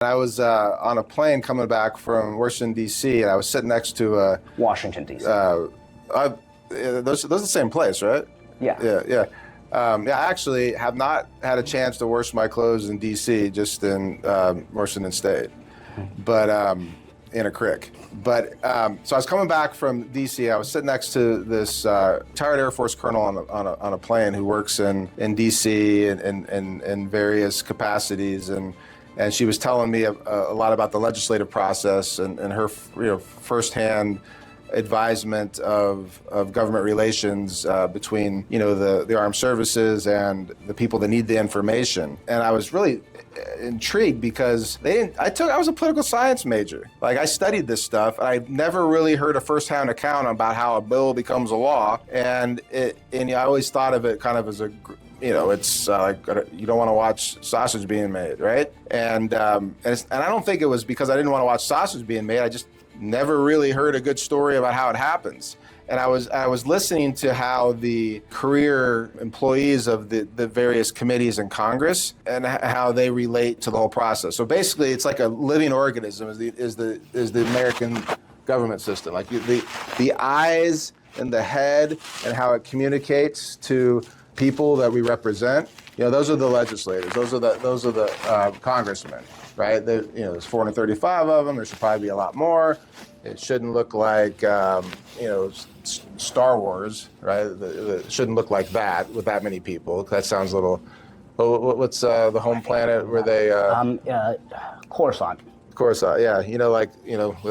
I was on a plane coming back from Washington, D.C., and I was sitting next to Washington, D.C. Those are the same place, right? Yeah. Yeah. I actually have not had a chance to wash my clothes in D.C., just in Washington State, but in a creek. But so I was coming back from D.C. I was sitting next to this retired Air Force colonel on a plane who works in D.C. in various capacities, and she was telling me a lot about the legislative process and her firsthand advisement of government relations between the armed services and the people that need the information. And I was really intrigued because I was a political science major. Like, I studied this stuff. I never really heard a firsthand account about how a bill becomes a law, and I always thought of it kind of as it's like you don't want to watch sausage being made, right? And I don't think it was because I didn't want to watch sausage being made. I just never really heard a good story about how it happens. And I was listening to how the career employees of the various committees in Congress and how they relate to the whole process. So basically, it's like a living organism is the American government system. Like the eyes and the head and how it communicates to people that we represent. Those are the legislators. Those are the congressmen, right? There's 435 of them. There should probably be a lot more. It shouldn't look like Star Wars, right? It shouldn't look like that with that many people. That sounds a little. What's the home planet where they? Coruscant. Coruscant, yeah. They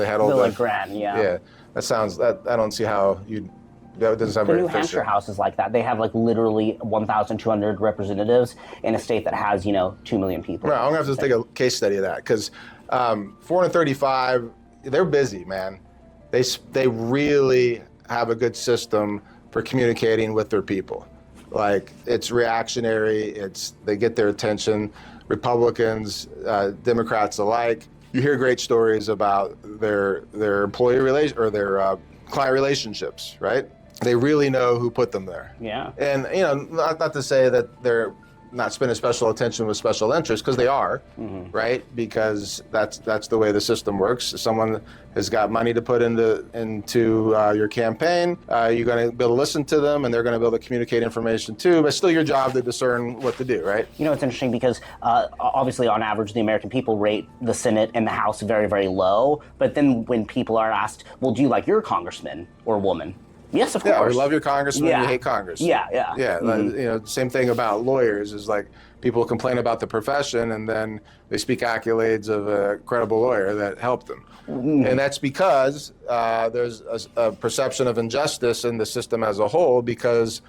had all Villa Grand, yeah. Yeah, that sounds. I don't see how you. That doesn't sound the very New efficient. Hampshire House is like that. They have literally 1,200 representatives in a state that has 2 million people. Right, I'm gonna have to take a case study of that because 435, they're busy, man. They really have a good system for communicating with their people. Like, it's reactionary. They get their attention. Republicans, Democrats alike. You hear great stories about their employee or their client relationships, right? They really know who put them there. Yeah. And not to say that they're not spending special attention with special interests, because they are, right? Because that's the way the system works. If someone has got money to put into your campaign, you're going to be able to listen to them, and they're going to be able to communicate information too. But it's still your job to discern what to do, right? It's interesting because obviously, on average, the American people rate the Senate and the House very, very low. But then when people are asked, well, do you like your congressman or woman? Yes, of course. Yeah, we love your congressman, you hate Congress. Yeah. Yeah, same thing about lawyers is like people complain about the profession and then they speak accolades of a credible lawyer that helped them. And that's because there's a perception of injustice in the system as a whole because,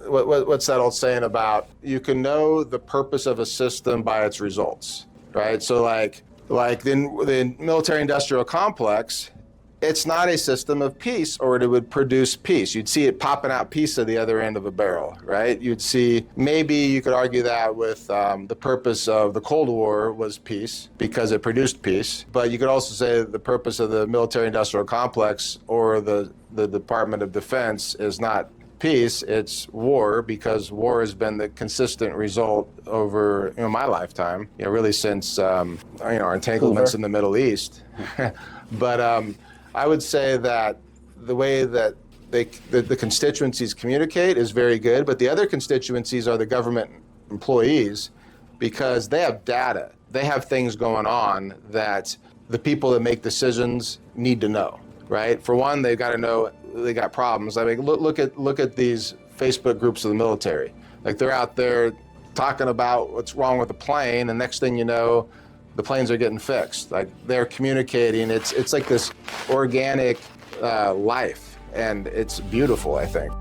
what's that old saying about you can know the purpose of a system by its results, right? So like the military-industrial complex, it's not a system of peace, or it would produce peace. You'd see it popping out peace at the other end of a barrel, right? You'd see, maybe you could argue that with the purpose of the Cold War was peace, because it produced peace. But you could also say the purpose of the military-industrial complex or the Department of Defense is not peace, it's war, because war has been the consistent result over my lifetime, really since our entanglements in the Middle East. But I would say that the way that the constituencies communicate is very good, but the other constituencies are the government employees, because they have data. They have things going on that the people that make decisions need to know, right? For one, they've got to know they got problems. I mean, look at these Facebook groups of the military. Like, they're out there talking about what's wrong with the plane, and next thing you know, the planes are getting fixed. Like, they're communicating. It's like this organic life, and it's beautiful, I think.